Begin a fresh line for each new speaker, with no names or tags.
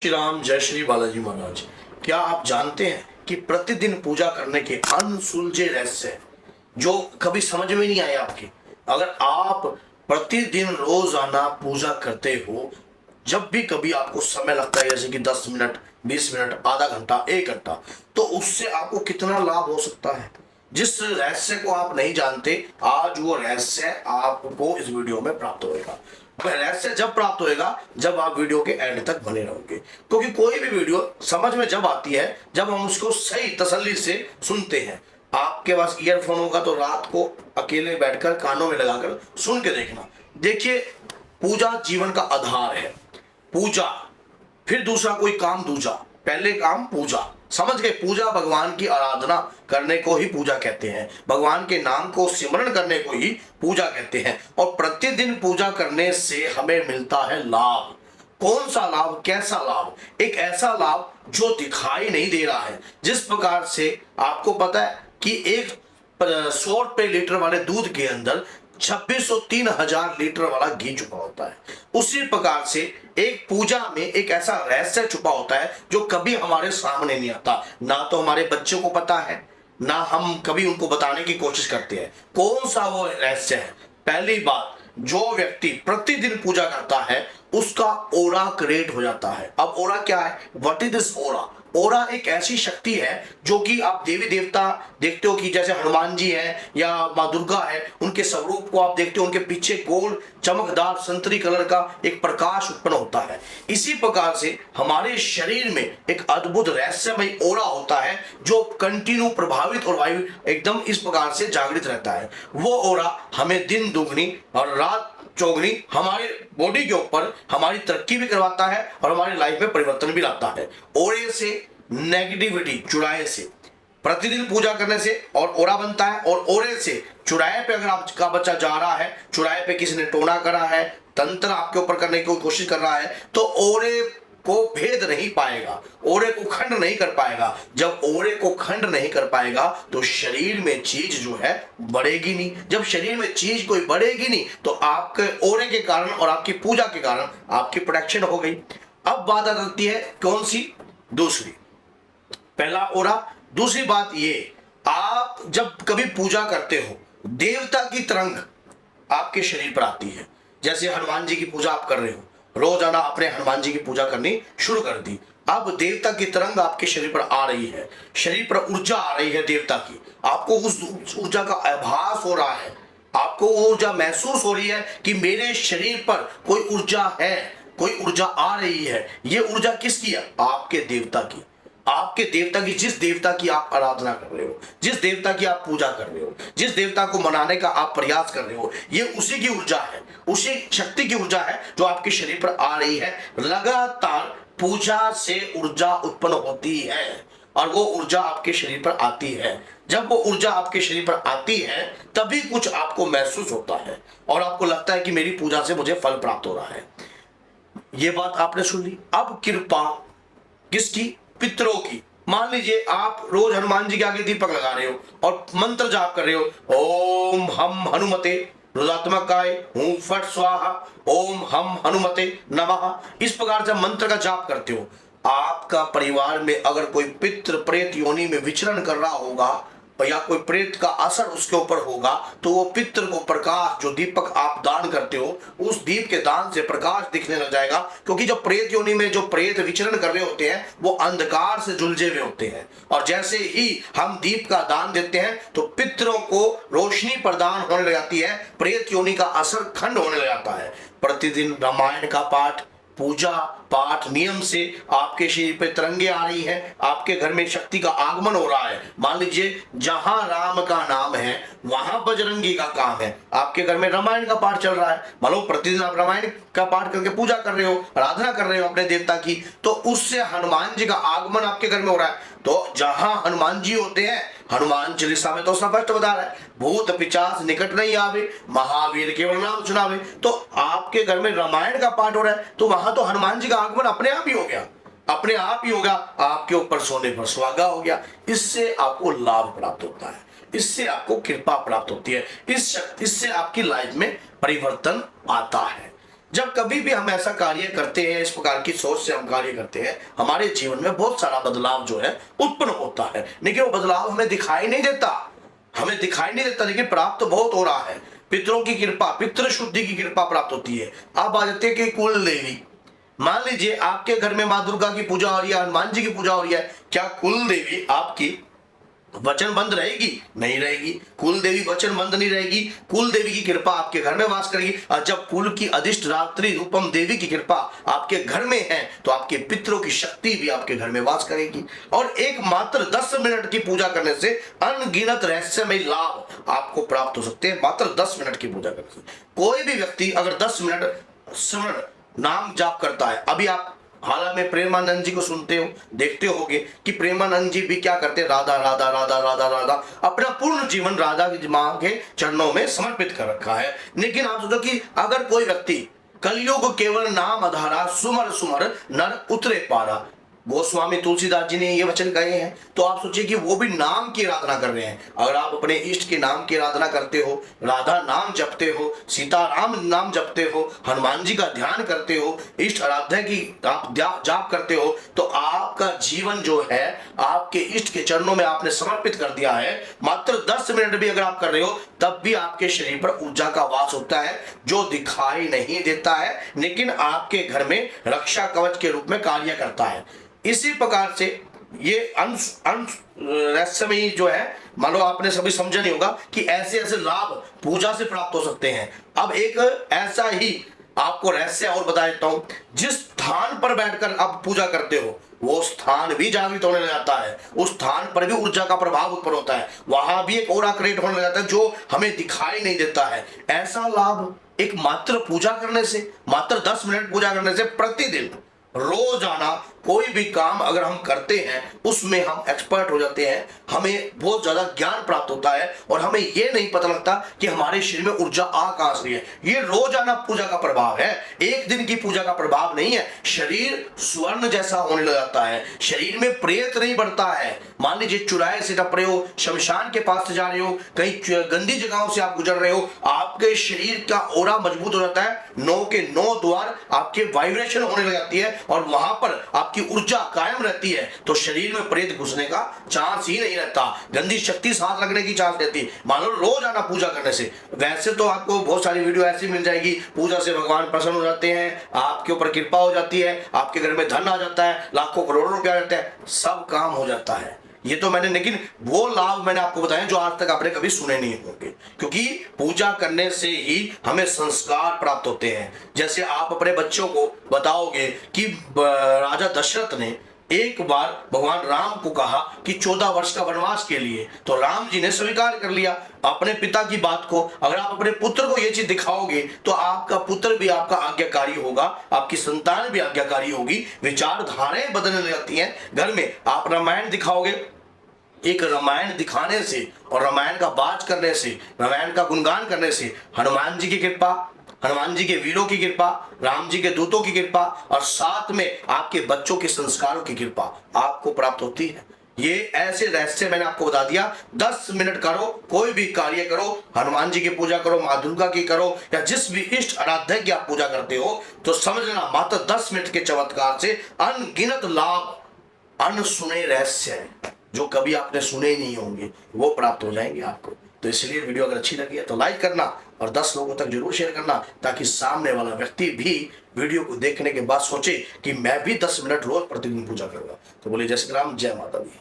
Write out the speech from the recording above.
श्री राम, जय श्री बालाजी महाराज। क्या आप जानते हैं कि प्रतिदिन पूजा करने के अनसुलझे रहस्य हैं जो कभी समझ में नहीं आए आपके। अगर आप प्रतिदिन रोजाना पूजा करते हो, जब भी कभी आपको समय लगता है जैसे कि 10 मिनट, 20 मिनट, आधा घंटा, 1 घंटा, तो उससे आपको कितना लाभ हो सकता है। जिस रहस्य को आप नहीं जानते, आज वो रहस्य आपको इस वीडियो में प्राप्त होगा। रहस्य जब प्राप्त होएगा जब आप वीडियो के एंड तक बने रहोगे, क्योंकि कोई भी वीडियो समझ में जब आती है जब हम उसको सही तसल्ली से सुनते हैं। आपके पास ईयरफोन होगा तो रात को अकेले बैठकर कानों में लगाकर सुन के देखना। देखिए, पूजा जीवन का आधार है। पूजा, फिर दूसरा कोई काम दूजा, पहले काम पूजा। समझ गए? पूजा भगवान की आराधना करने को ही पूजा कहते हैं। भगवान के नाम को सिमरण करने को ही पूजा कहते हैं। और प्रतिदिन पूजा करने से हमें मिलता है लाभ। कौन सा लाभ? कैसा लाभ? एक ऐसा लाभ जो दिखाई नहीं दे रहा है। जिस प्रकार से आपको पता है कि एक 100 रुपए लीटर वाले दूध के अंदर 2603,000 लीटर वाला घी छुपा होता है, उसी प्रकार से एक पूजा में एक ऐसा रहस्य छुपा होता है जो कभी हमारे सामने नहीं आता। ना तो हमारे बच्चों को पता है, ना हम कभी उनको बताने की कोशिश करते हैं। कौन सा वो रहस्य है? पहली बात, जो व्यक्ति प्रतिदिन पूजा करता है उसका ओरा क्रिएट हो जाता है। अब ओरा क्या है? व्हाट इज दिस ओरा? ओरा एक ऐसी शक्ति है जो कि आप देवी देवता देखते हो कि जैसे हनुमान जी हैं या माँ दुर्गा है, उनके स्वरूप को आप देखते हो, उनके पीछे गोल चमकदार संतरी कलर का एक प्रकाश उत्पन्न होता है। इसी प्रकार से हमारे शरीर में एक अद्भुत रहस्यमय ओरा होता है जो कंटिन्यू प्रभावित और वायु एकदम इस प्रकार से जागृत रहता है। वो ओरा हमें दिन दुगनी और रात चौगनी हमारे बॉडी के ऊपर हमारी तरक्की भी करवाता है और हमारी लाइफ में परिवर्तन भी लाता है। ओरे से नेगेटिविटी, चुराए से, प्रतिदिन पूजा करने से और ओरा बनता है। और ओरे से चुराए पे अगर आपका बच्चा जा रहा है, चुराए पे किसी ने टोना करा है, तंत्र आपके ऊपर करने की कोशिश कर रहा है, तो ओरे को भेद नहीं पाएगा, ओरे को खंड नहीं कर पाएगा। जब ओरे को खंड नहीं कर पाएगा तो शरीर में चीज जो है बढ़ेगी नहीं। जब शरीर में चीज कोई बढ़ेगी नहीं तो आपके ओरे के कारण और आपकी पूजा के कारण आपकी प्रोटेक्शन हो गई। अब बात आ जाती है कौन सी? दूसरी। पहला ओरा। दूसरी बात ये, आप जब कभी पूजा करते हो, देवता की तरंग आपके शरीर पर आती है। जैसे हनुमान जी की पूजा आप कर रहे हो, रोजाना अपने हनुमान जी की पूजा करनी शुरू कर दी। अब देवता की तरंग आपके शरीर पर आ रही है, शरीर पर ऊर्जा आ रही है देवता की। आपको उस ऊर्जा का आभास हो रहा है, आपको ऊर्जा महसूस हो रही है कि मेरे शरीर पर कोई ऊर्जा है, कोई ऊर्जा आ रही है। ये ऊर्जा किसकी है? आपके देवता की। आपके देवता की, जिस देवता की आप आराधना कर रहे हो, जिस देवता की आप पूजा कर रहे हो, जिस देवता को मनाने का आप प्रयास कर रहे हो, ये उसी की ऊर्जा है, उसी शक्ति की ऊर्जा है जो आपके शरीर पर आ रही है। लगातार पूजा से ऊर्जा उत्पन्न होती है और वो ऊर्जा आपके शरीर पर आती है। जब वो ऊर्जा आपके शरीर पर आती है तभी कुछ आपको महसूस होता है और आपको लगता है कि मेरी पूजा से मुझे फल प्राप्त हो रहा है। ये बात आपने सुन ली। अब कृपा किसकी? पितरों की। मान लीजिए आप रोज हनुमान जी के आगे दीपक लगा रहे हो और मंत्र जाप कर रहे हो, ओम हम हनुमते रुद्रात्मकाय हूं फट स्वाहा, ओम हम हनुमते नमः। इस प्रकार से मंत्र का जाप करते हो। आपका परिवार में अगर कोई पितृ प्रेत योनि में विचरण कर रहा होगा या कोई प्रेत का असर उसके ऊपर होगा तो वो पितृ को प्रकाश, जो दीपक आप दान करते हो, उस दीप के दान से प्रकाश दिखने लग जाएगा। क्योंकि जो प्रेत योनि में जो प्रेत विचरण कर रहे होते हैं वो अंधकार से जुलझे हुए होते हैं और जैसे ही हम दीप का दान देते हैं तो पितरों को रोशनी प्रदान होने लग जाती है, प्रेत योनि का असर खंड होने लग जाता है। प्रतिदिन रामायण का पाठ, पूजा पाठ नियम से आपके शरीर पे तरंगे आ रही हैं, आपके घर में शक्ति का आगमन हो रहा है। मान लीजिए जहां राम का नाम है वहां बजरंगी का काम है। आपके घर में रामायण का पाठ चल रहा है, मानो प्रतिदिन आप रामायण का पाठ करके पूजा कर रहे हो, आराधना कर रहे हो अपने देवता की, तो उससे हनुमान जी का आगमन आपके घर में हो रहा है। तो जहां हनुमान जी होते हैं, हनुमान चालीसा में तो स्पष्ट बता रहा है, भूत पिशाच निकट नहीं आवे, महावीर केवल नाम सुनावे। तो आपके घर में रामायण का पाठ हो रहा है तो वहां तो हनुमान जी का आगमन अपने आप ही हो गया, अपने आप ही होगा। आपके ऊपर सोने पर सुहागा हो गया। इससे आपको लाभ प्राप्त होता है, इससे आपको कृपा प्राप्त होती है, इससे आपकी लाइफ में परिवर्तन आता है। जब कभी भी हम ऐसा कार्य करते हैं, इस प्रकार की सोच से हम कार्य करते हैं, हमारे जीवन में बहुत सारा बदलाव जो है उत्पन्न होता है, लेकिन वो बदलाव हमें दिखाई नहीं देता, लेकिन प्राप्त बहुत हो रहा है। पितरों की कृपा, पितृ शुद्धि की कृपा प्राप्त होती है। अब आ जाते हैं कि कुल देवी। मान लीजिए आपके घर में माँ दुर्गा की पूजा हो रही है, हनुमान जी की पूजा हो रही है, क्या कुल देवी आपकी वचनबंद रहेगी? नहीं रहेगी। कुल देवी वचनबंद नहीं रहेगी। कुल देवी की कृपा आपके घर में वास करेगी। और जब कुल की अधिष्ठ रात्रि रूपम देवी की कृपा आपके घर में है तो आपके पितरों की शक्ति भी आपके घर में वास करेगी। और एक मात्र 10 मिनट की पूजा करने से अनगिनत रहस्यमय लाभ आपको प्राप्त हो सकते हैं। मात्र 10 मिनट की पूजा करने से कोई भी व्यक्ति अगर 10 मिनट स्मरण नाम जाप करता है, अभी आप हालांकि प्रेमानंद जी को सुनते हो, देखते होगे कि प्रेमानंद जी भी क्या करते, राधा राधा राधा राधा राधा, अपना पूर्ण जीवन राधा की मां के चरणों में समर्पित कर रखा है। लेकिन आप सोचो कि अगर कोई व्यक्ति कलयुग केवल नाम आधारा, सुमर सुमर नर उतरे पारा, गोस्वामी तुलसीदास जी ने ये वचन कहे हैं, तो आप सोचिए कि वो भी नाम की आराधना कर रहे हैं। अगर आप अपने इष्ट के नाम की आराधना करते हो, राधा नाम जपते हो, सीताराम नाम जपते हो, हनुमान जी का ध्यान करते हो, इष्ट आराध्या की आप जाप करते हो, तो आपका जीवन जो है आपके इष्ट के चरणों में आपने समर्पित कर दिया है। मात्र 10 मिनट भी अगर आप कर रहे हो तब भी आपके शरीर पर ऊर्जा का वास होता है, जो दिखाई नहीं देता है, लेकिन आपके घर में रक्षा कवच के रूप में कार्य करता है। इसी प्रकार से ये रहस्यमयी जो है, मान लो आपने सभी समझा नहीं होगा कि ऐसे ऐसे लाभ पूजा से प्राप्त हो सकते हैं। अब एक ऐसा ही आपको रहस्य और बता देता हूं, जिस स्थान पर बैठकर आप पूजा करते हो वो स्थान भी जागृत होने लग जाता है, उस स्थान पर भी ऊर्जा का प्रभाव उत्पन्न होता है, वहां भी एक ऑरा क्रिएट होने लग जाता है जो हमें दिखाई नहीं देता है। ऐसा लाभ एक मात्र पूजा करने से, मात्र 10 मिनट पूजा करने से, प्रतिदिन रोजाना कोई भी काम अगर हम करते हैं उसमें हम एक्सपर्ट हो जाते हैं, हमें बहुत ज्यादा ज्ञान प्राप्त होता है और हमें यह नहीं पता लगता कि हमारे शरीर में ऊर्जा आ कहां से रही है। ये रोजाना पूजा का प्रभाव है, एक दिन की पूजा का प्रभाव नहीं है। शरीर स्वर्ण जैसा होने लग जाता है, शरीर में प्रेत नहीं बढ़ता है। मान लीजिए चुराहे से टप रहे हो, शमशान के पास से जा रहे हो, कहीं गंदी जगहों से आप गुजर रहे हो, आपके शरीर का ओरा मजबूत हो जाता है, 9 के 9 द्वार आपके वाइब्रेशन होने लग जाती है और वहां पर आपकी ऊर्जा कायम रहती है, तो शरीर में प्रेत घुसने का चांस ही नहीं रहता, गंदी शक्ति सांस लगने की चांस रहती। मान लो रोज आना पूजा करने से। वैसे तो आपको बहुत सारी वीडियो ऐसी मिल जाएगी, पूजा से भगवान प्रसन्न हो जाते हैं, आपके ऊपर कृपा हो जाती है, आपके घर में धन आ जाता है, लाखों करोड़ों रुपया आ जाता है, सब काम हो जाता है। ये तो मैंने, लेकिन वो लाभ मैंने आपको बताया जो आज तक आपने कभी सुने नहीं होंगे, क्योंकि पूजा करने से ही हमें संस्कार प्राप्त होते हैं। जैसे आप अपने बच्चों को बताओगे कि राजा दशरथ ने एक बार भगवान राम को कहा कि 14 वर्ष का वनवास के लिए, तो राम जी ने स्वीकार कर लिया अपने पिता की बात को। अगर आप अपने पुत्र को ये चीज दिखाओगे तो आपका पुत्र भी आपका आज्ञाकारी होगा, आपकी संतान भी आज्ञाकारी होगी, विचारधाराएं बदलने लगती हैं। घर में आप रामायण दिखाओगे, एक रामायण दिखाने से और रामायण का बात करने से, रामायण का गुणगान करने से हनुमान जी की कृपा, हनुमान जी के वीरों की कृपा, राम जी के दूतों की कृपा और साथ में आपके बच्चों के संस्कारों की कृपा आपको प्राप्त होती है। ये ऐसे रहस्य मैंने आपको बता दिया। 10 मिनट करो, कोई भी कार्य करो, हनुमान जी की पूजा करो, माँ दुर्गा की करो, या जिस भी इष्ट आराध्य की आप पूजा करते हो, तो समझ लेना मात्र 10 मिनट के चमत्कार से अनगिनत लाभ, अनसुने रहस्य जो कभी आपने सुने ही नहीं होंगे वो प्राप्त हो जाएंगे आपको। तो इसलिए वीडियो अगर अच्छी लगी है तो लाइक करना और 10 लोगों तक जरूर शेयर करना, ताकि सामने वाला व्यक्ति भी वीडियो को देखने के बाद सोचे कि मैं भी 10 मिनट रोज प्रतिदिन पूजा करूंगा। तो बोलिए जय श्री राम, जय माता दी।